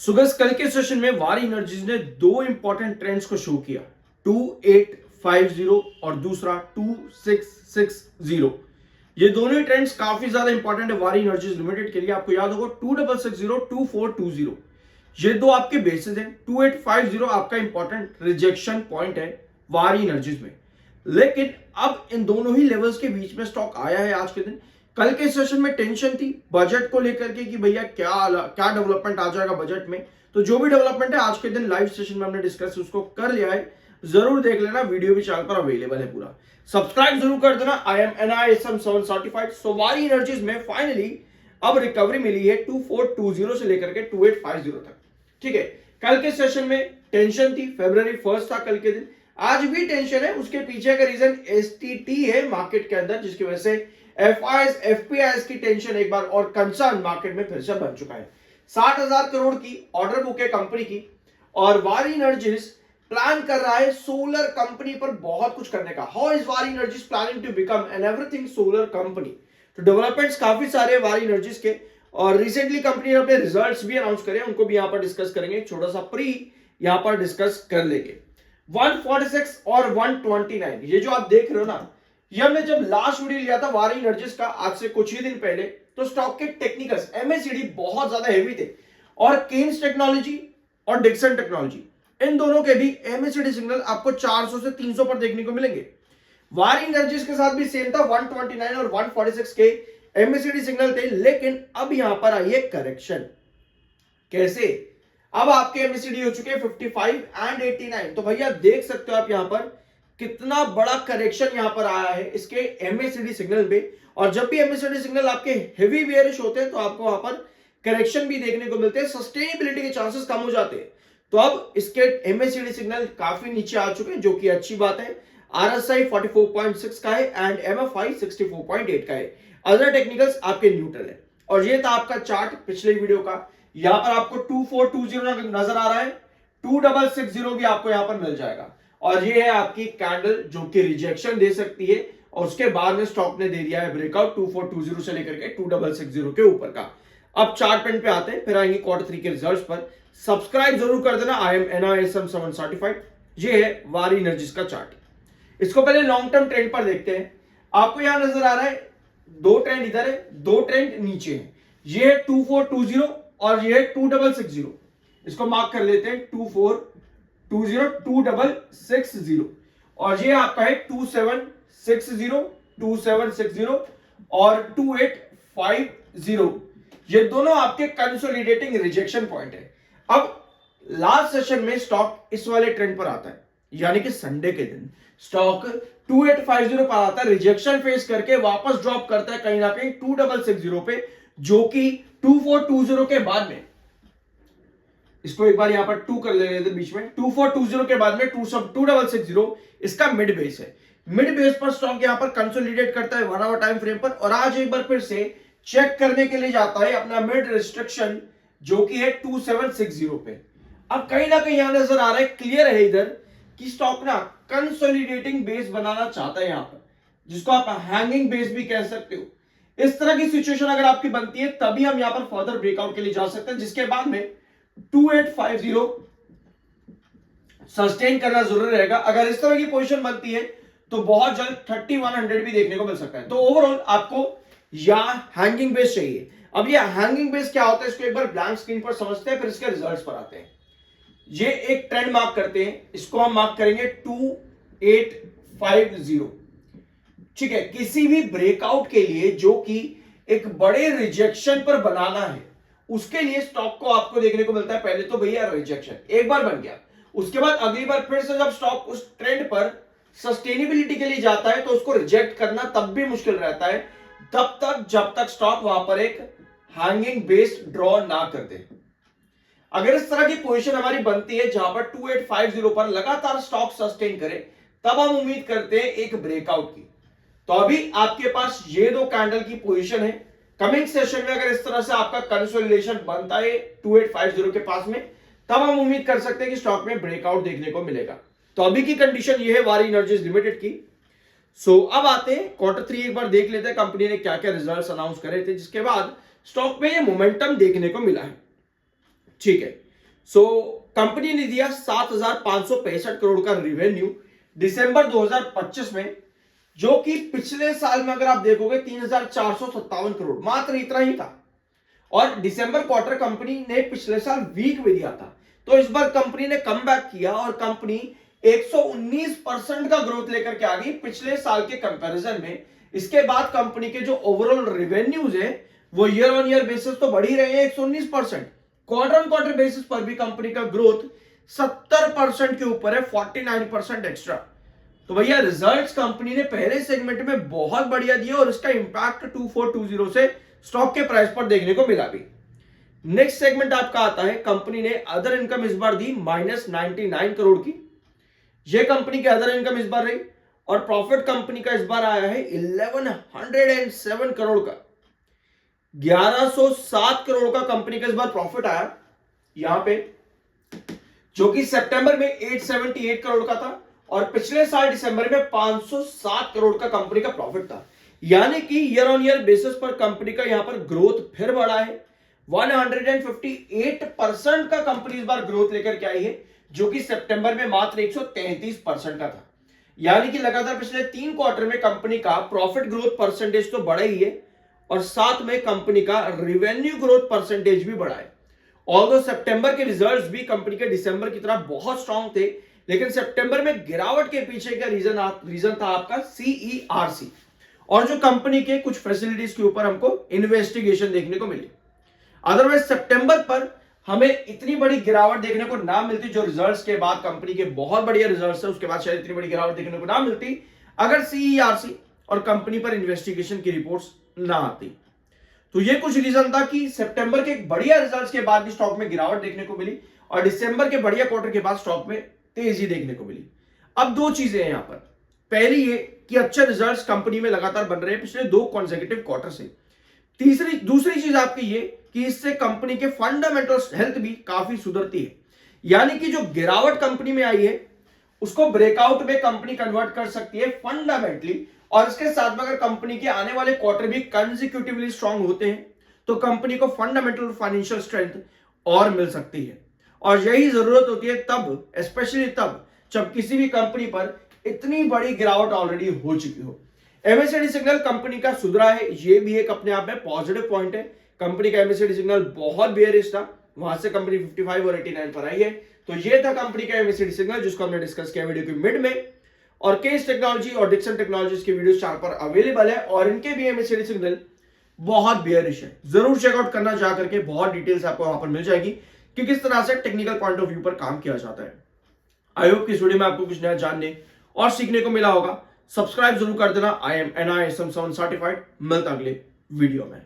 सुगस कल के सेशन में वारी एनर्जीज ने दो इंपॉर्टेंट ट्रेंड्स को शो किया, 2850 और दूसरा 2660। ये दोनों ही ट्रेंड्स काफी ज्यादा इंपॉर्टेंट है वारी एनर्जीज लिमिटेड के लिए। आपको याद होगा 2660, 2420, ये दो आपके बेसिस हैं। 2850 आपका इंपॉर्टेंट रिजेक्शन पॉइंट है वारी एनर्जीज में, लेकिन अब इन दोनों ही लेवल्स के बीच में स्टॉक आया है आज के दिन। कल के सेशन में टेंशन थी बजट को लेकर के कि भैया क्या क्या डेवलपमेंट आ जाएगा बजट में। तो जो भी डेवलपमेंट है आज के दिन लाइव सेशन में हमने डिस्कस उसको कर लिया है, जरूर देख लेना, वीडियो भी चैनल पर अवेलेबल है पूरा। सब्सक्राइब जरूर कर देना। I am NISM 7 certified. So Waaree energies में फाइनली अब रिकवरी मिली है 2420 से लेकर के 2850 तक। ठीक है, कल के सेशन में टेंशन थी, February 1 था कल के दिन, आज भी टेंशन है। उसके पीछे का रीजन STT है मार्केट के अंदर, जिसकी वजह से FIs FPIs की टेंशन एक बार और कंसर्न मार्केट में फिर से बन चुका है। 60,000 करोड़ की ऑर्डर बुक है कंपनी की, और वारी एनर्जीज प्लान कर रहा है सोलर कंपनी पर बहुत कुछ करने का। How is Waaree energies planning to become an everything solar company? तो डेवलपमेंट्स काफी सारे वारी एनर्जीज के, और रिसेंटली कंपनी ने अपने रिजल्ट्स भी अनाउंस करे, उनको भी यहां पर डिस्कस करेंगे। छोटा सा प्री यहां पर डिस्कस कर लेंगे। 146 और 129 ये जो आप देख रहे हो ना, ये हमने जब लास्ट वीडियो लिया था वारी एनर्जीज का आज से कुछ ही दिन पहले, तो स्टॉक के टेक्निकल्स MACD बहुत ज्यादा हेवी थे, और केन्स टेक्नोलॉजी और डिक्सन टेक्नोलॉजी इन दोनों के भी MACD सिग्नल आपको 400 से 300 पर देखने को मिलेंगे। वारी एनर्जीज के साथ भी सेम था, 129 और 146 के MACD सिग्नल थे, लेकिन अब यहां पर आई है करेक्शन। कैसे? अब आपके MACD हो चुके हैं 55 एंड 89। तो भैया देख सकते हो आप यहां पर कितना बड़ा करेक्शन यहां पर आया है इसके MACD सिग्नल पे। और जब भी MACD सिग्नल आपके हेवी बेयरिश होते हैं तो आपको वहां पर करेक्शन भी देखने को मिलते हैं, सस्टेनेबिलिटी के चांसेस कम हो जाते हैं। तो अब इसके MACD सिग्नल काफी नीचे आ चुके हैं, जो कि अच्छी बात है। RSI 44.6 का है एंड MFI 64.8 का है। अदर टेक्निकल्स आपके न्यूट्रल है। और ये था आपका चार्ट पिछले वीडियो का। यहां पर आपको 2420 नजर आ रहा है, 2660 भी आपको यहां पर मिल जाएगा। और ये है आपकी कैंडल जो कि रिजेक्शन दे सकती है, और उसके बाद में स्टॉक ने दे दिया है ब्रेकआउट 2420 से लेकर के 2660 के ऊपर का। अब चार्ट पेन पे आते हैं, फिर आएंगे Q3 के रिजल्ट्स पर। सब्सक्राइब जरूर कर देना। I am NISM 7 certified. ये है वारी एनर्जीज का चार्ट। इसको पहले लॉन्ग टर्म ट्रेंड पर देखते हैं। आपको यहां नजर आ रहा है दो ट्रेंड इधर है, दो ट्रेंड नीचे है। ये है 2420 और ये है 2660। इसको मार्क कर लेते हैं, 2420 2660, और ये आपका है 2760 2760 और 2850। ये दोनों आपके कंसोलिडेटिंग रिजेक्शन पॉइंट है। अब लास्ट सेशन में स्टॉक इस वाले ट्रेंड पर आता है, यानी कि संडे के दिन स्टॉक 2850 पर आता है, रिजेक्शन फेस करके वापस ड्रॉप करता है कहीं ना कहीं 2660 पे, जो कि 2420 के बाद में, इसको एक बार यहां पर 2 कर लेते बीच में, 2420 के बाद में 2660 इसका मिड बेस है। मिड बेस पर स्टॉक यहां पर कंसोलिडेट करता है 1 आवर टाइम फ्रेम पर, और आज एक बार फिर से चेक करने के लिए जाता है अपना मिड रिस्ट्रिक्शन, जो कि है 2760 पे। अब कहीं ना कहीं यहां नजर आ रहा है, क्लियर है इधर कि स्टॉक ना कंसोलिडेटिंग बेस बनाना चाहता है यहां पर, जिसको आप हैंगिंग बेस भी कह सकते हो। इस तरह की सिचुएशन अगर आपकी बनती है तभी हम यहां पर फर्दर ब्रेकआउट के लिए जा सकते हैं, जिसके बाद में 2850 सस्टेन करना जरूरी रहेगा। अगर इस तरह की पोजीशन बनती है तो बहुत जल्द 3100 भी देखने को मिल सकता है। तो ओवरऑल आपको यहां हैंगिंग बेस चाहिए। अब ये हैंगिंग बेस क्या होता है, इसको एक बार ब्लैंक स्क्रीन पर समझते हैं, फिर इसके रिजल्ट्स पर आते हैं। ये एक ट्रेंड मार्क करते हैं, इसको हम मार्क करेंगे 2850। ठीक है, किसी भी ब्रेकआउट के लिए जो कि एक बड़े रिजेक्शन पर बनाना है, उसके लिए स्टॉक को आपको देखने को मिलता है पहले तो भैया रिजेक्शन एक बार बन गया, उसके बाद अगली बार फिर से जब स्टॉक उस ट्रेंड पर सस्टेनेबिलिटी के लिए जाता है तो उसको रिजेक्ट करना तब भी मुश्किल रहता है, तब तक जब तक स्टॉक वहां पर एक हैंगिंग बेस ड्रॉ ना कर दे। अगर इस तरह की पोजीशन हमारी बनती है जहां पर 2850 पर लगातार स्टॉक सस्टेन करे, तब हम उम्मीद करते हैं एक ब्रेकआउट की। तो अभी आपके पास ये दो कैंडल की पोजीशन है। कमिंग सेशन में अगर इस तरह से आपका कंसोलिडेशन बनता है 2850 के पास में, तब हम उम्मीद कर सकते हैं कि स्टॉक में ब्रेकआउट देखने को मिलेगा। तो अभी की कंडीशन ये है वारी एनर्जीज लिमिटेड की। अब आते हैं Q3 एक बार देख लेते हैं कंपनी ने क्या क्या रिजल्ट्स अनाउंस करे थे, जिसके बाद स्टॉक में ये मोमेंटम देखने को मिला है। ठीक है, सो कंपनी ने दिया 7,565 करोड़ का रिवेन्यू दिसंबर 2025 में, जो कि पिछले साल में अगर आप देखोगे 3,457 करोड़, मात्र इतना ही था। और दिसंबर क्वार्टर कंपनी ने पिछले साल वीक में दिया था, तो इस बार कंपनी ने कम बैक किया और कंपनी 119% का ग्रोथ लेकर के आ गई पिछले साल के कंपैरिजन में। इसके बाद कंपनी के जो ओवरऑल रेवेन्यूज है वो ईयर ऑन ईयर बेसिस तो बढ़ ही रहे हैं 119%, क्वार्टर ऑन क्वार्टर बेसिस पर भी कंपनी का ग्रोथ 70% के ऊपर है, 49% एक्स्ट्रा। तो भैया रिजल्ट्स कंपनी ने पहले सेगमेंट में बहुत बढ़िया दिया और इसका इंपैक्ट 2420 से स्टॉक के प्राइस पर देखने को मिला भी। नेक्स्ट सेगमेंट आपका आता है, कंपनी ने अदर इनकम इस बार दी -99 करोड़ की। यह कंपनी की अदर इनकम इस बार रही और प्रॉफिट कंपनी का इस बार आया है 1107 करोड़ का। 1107 करोड़ का कंपनी का इस बार प्रॉफिट आया यहां पे, जो कि सितंबर में 878 करोड़ का था और पिछले साल दिसंबर में 507 करोड़ का कंपनी का प्रॉफिट था। यानी कि ईयर ऑन ईयर बेसिस पर कंपनी का यहां पर ग्रोथ फिर बढ़ा है, 158% का कंपनी इस बार ग्रोथ लेकर के आई है, जो कि सितंबर में मात्र 133% का था। यानी कि लगातार पिछले 3 क्वार्टर में कंपनी का प्रॉफिट ग्रोथ परसेंटेज तो बढ़ा ही है और साथ में कंपनी का रेवेन्यू ग्रोथ परसेंटेज भी बढ़ा है। ऑल्दो सितंबर के रिजल्ट्स भी कंपनी के दिसंबर की तरह बहुत स्ट्रांग थे, लेकिन सितंबर में गिरावट के पीछे का रीजन था आपका CERC और जो कंपनी के कुछ फैसिलिटीज के ऊपर हमको इन्वेस्टिगेशन देखने को मिली। अदरवाइज सितंबर पर हमें इतनी बड़ी गिरावट देखने को ना मिलती, जो रिजल्ट्स के बाद कंपनी के बहुत बढ़िया रिजल्ट्स है उसके बाद शायद इतनी बड़ी गिरावट देखने को ना मिलती अगर CERC और कंपनी पर इन्वेस्टिगेशन की रिपोर्ट्स ना आती। तो ये कुछ रीजन था कि सितंबर के बढ़िया रिजल्ट्स के बाद भी स्टॉक में गिरावट देखने को मिली और दिसंबर के बढ़िया क्वार्टर के बाद स्टॉक में तेजी देखने को मिली। अब दो चीजें हैं यहां पर, पहली ये कि अच्छे रिजल्ट्स कंपनी में लगातार बन रहे हैं पिछले 2 कॉन्सेक्यूटिव क्वार्टर से। दूसरी चीज आपकी ये कि इससे कंपनी के फंडामेंटल हेल्थ भी काफी सुधरती है। यानी कि जो गिरावट कंपनी में आई है उसको ब्रेकआउट में कंपनी कन्वर्ट कर सकती है फंडामेंटली, और इसके साथ में अगर कंपनी के आने वाले क्वार्टर भी कंसेक्यूटिवली स्ट्रांग होते हैं तो कंपनी को फंडामेंटल फाइनेंशियल स्ट्रेंथ और मिल सकती है। और यही जरूरत होती है तब, स्पेशली तब जब किसी भी कंपनी पर इतनी बड़ी गिरावट ऑलरेडी हो चुकी हो। MACD सिग्नल कंपनी का सुधरा है, ये भी एक अपने आप में पॉजिटिव पॉइंट है। कंपनी का MACD सिग्नल बहुत बेयरिश था, वहां से कंपनी 55 और 89 पर आई है। तो ये था कंपनी का MACD सिग्नल जिसको हमने डिस्कस किया वीडियो की मिड में। और केस टेक्नोलॉजी और डिक्सन टेक्नोलॉजीज की वीडियो चार पर अवेलेबल है और इनके भी MACD सिग्नल बहुत बेयरिश है, जरूर चेकआउट करना चाह करके, बहुत डिटेल्स आपको वहां पर मिल जाएगी कि किस तरह से टेक्निकल पॉइंट ऑफ व्यू पर काम किया जाता है। आई होप कि इस वीडियो में आपको कुछ नया जानने और सीखने को मिला होगा। सब्सक्राइब जरूर कर देना। I am NISM 7 certified. मिलता अगले वीडियो में।